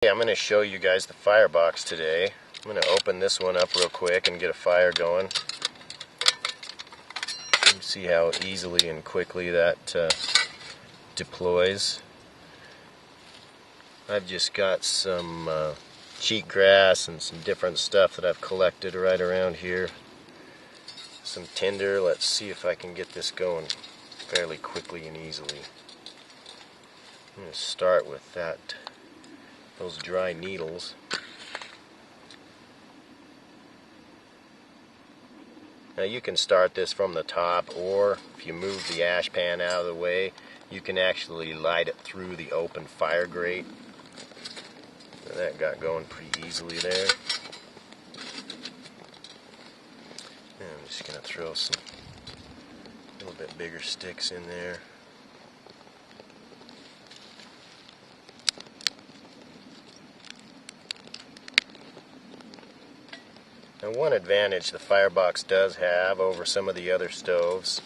I'm going to show you guys the Firebox today. I'm going to open this one up real quick and get a fire going. You see how easily and quickly that deploys. I've just got some cheatgrass and some different stuff that I've collected right around here. Some tinder. Let's see if I can get this going fairly quickly and easily. I'm going to start with those dry needles. Now you can start this from the top, or if you move the ash pan out of the way, you can actually light it through the open fire grate. And that got going pretty easily there. And I'm just going to throw some little bit bigger sticks in there. Now, one advantage the Firebox does have over some of the other stoves,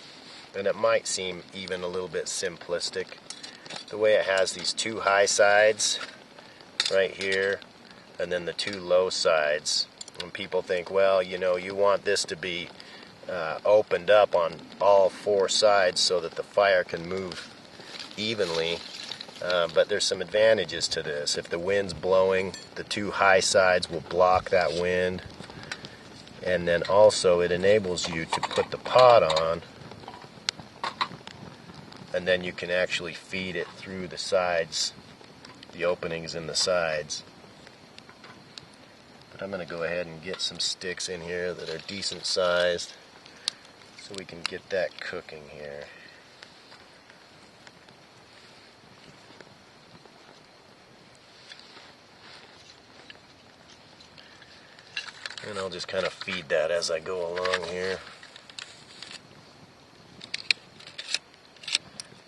and it might seem even a little bit simplistic, the way it has these two high sides right here and then the two low sides. And people think, well, you know, you want this to be opened up on all four sides so that the fire can move evenly. But there's some advantages to this. If the wind's blowing, the two high sides will block that wind. And then also it enables you to put the pot on, and then you can actually feed it through the sides, the openings in the sides. But I'm going to go ahead and get some sticks in here that are decent sized so we can get that cooking here. And I'll just kind of feed that as I go along here.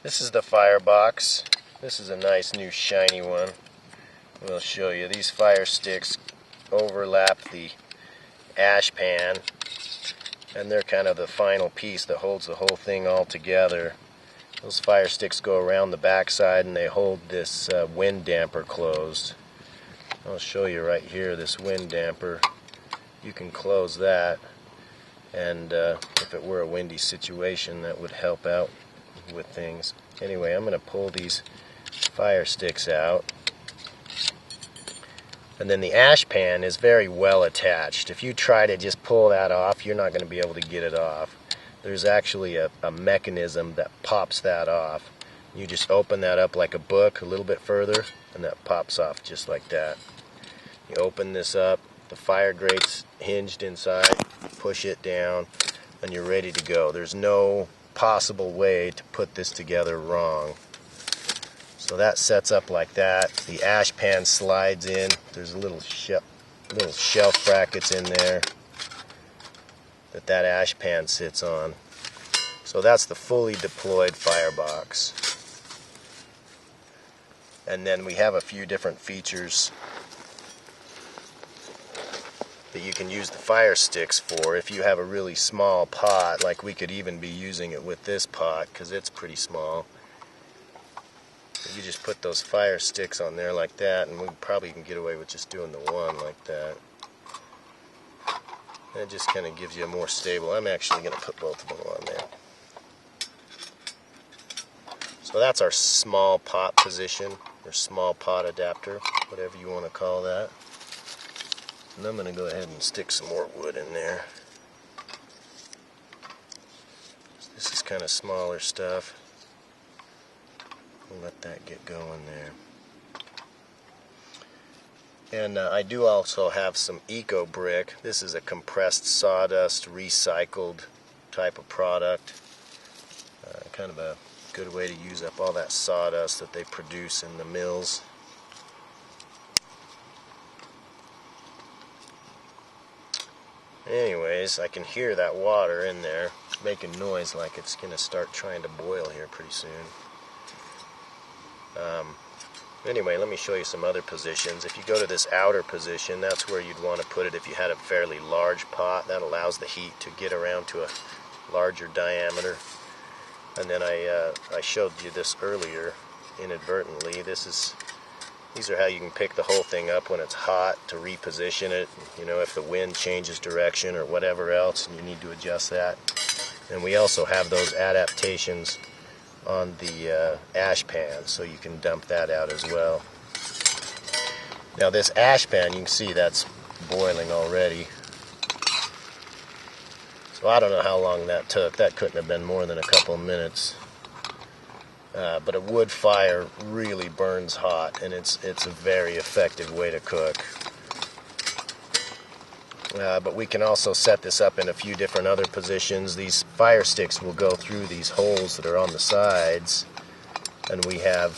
This is the Firebox. This is a nice new shiny one. We'll show you. These fire sticks overlap the ash pan, and they're kind of the final piece that holds the whole thing all together. Those fire sticks go around the backside and they hold this wind damper closed. I'll show you right here, this wind damper. You can close that, and if it were a windy situation, that would help out with things. Anyway, I'm going to pull these fire sticks out, and then the ash pan is very well attached. If you try to just pull that off, you're not going to be able to get it off. There's actually a mechanism that pops that off. You just open that up like a book a little bit further, and that pops off just like that. You open this up, the fire grate's hinged inside, push it down, and you're ready to go. There's no possible way to put this together wrong. So that sets up like that. The ash pan slides in. There's a little shelf brackets in there that ash pan sits on. So that's the fully deployed Firebox. And then we have a few different features that you can use the fire sticks for. If you have a really small pot, like we could even be using it with this pot because it's pretty small, you just put those fire sticks on there like that, and we probably can get away with just doing the one like that. And it just kind of gives you a more stable. I'm actually going to put both of them on there. So that's our small pot position, or small pot adapter, whatever you want to call that. And I'm going to go ahead and stick some more wood in there. This is kind of smaller stuff. We'll let that get going there. And I do also have some eco brick. This is a compressed sawdust recycled type of product. Kind of a good way to use up all that sawdust that they produce in the mills. Anyways, I can hear that water in there making noise like it's going to start trying to boil here pretty soon. Anyway, let me show you some other positions. If you go to this outer position, that's where you'd want to put it if you had a fairly large pot. That allows the heat to get around to a larger diameter. And then I showed you this earlier inadvertently. This is These are how you can pick the whole thing up when it's hot to reposition it, you know, if the wind changes direction or whatever else and you need to adjust that. And we also have those adaptations on the ash pan, so you can dump that out as well. Now this ash pan, you can see that's boiling already. So I don't know how long that took. That couldn't have been more than a couple of minutes. But a wood fire really burns hot, and it's a very effective way to cook. But we can also set this up in a few different other positions. These fire sticks will go through these holes that are on the sides, and we have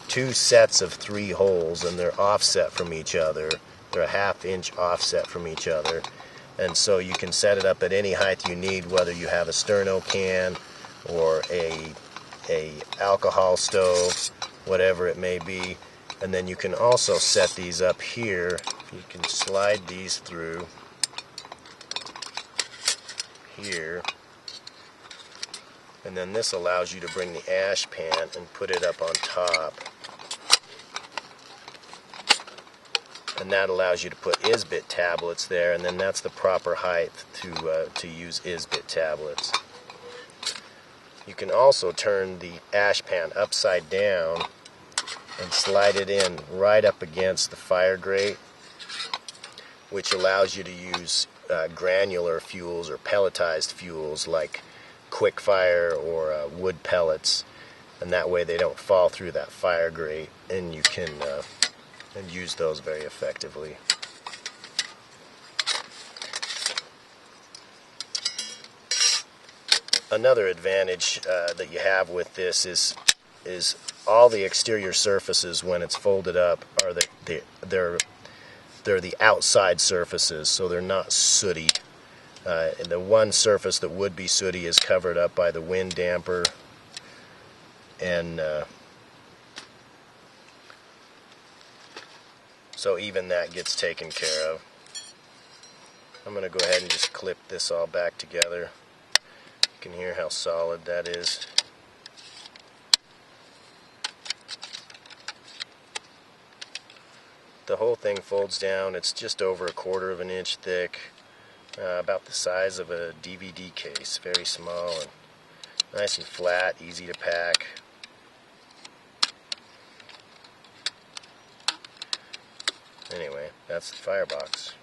2 sets of 3 holes, and they're offset from each other. They're a 1/2 inch offset from each other, and so you can set it up at any height you need, whether you have a sterno can or a alcohol stove, whatever it may be. And then you can also set these up here. You can slide these through here, and then this allows you to bring the ash pan and put it up on top, and that allows you to put ISBIT tablets there, and then that's the proper height to use ISBIT tablets. You can also turn the ash pan upside down and slide it in right up against the fire grate, which allows you to use granular fuels or pelletized fuels like quick fire or wood pellets, and that way they don't fall through that fire grate, and you can and use those very effectively. Another advantage that you have with this is all the exterior surfaces, when it's folded up, are they're the outside surfaces, so they're not sooty. And the one surface that would be sooty is covered up by the wind damper, and so even that gets taken care of. I'm going to go ahead and just clip this all back together. You can hear how solid that is. The whole thing folds down. It's just over 1/4 of an inch thick, about the size of a DVD case, very small and nice and flat, easy to pack. Anyway, that's the Firebox.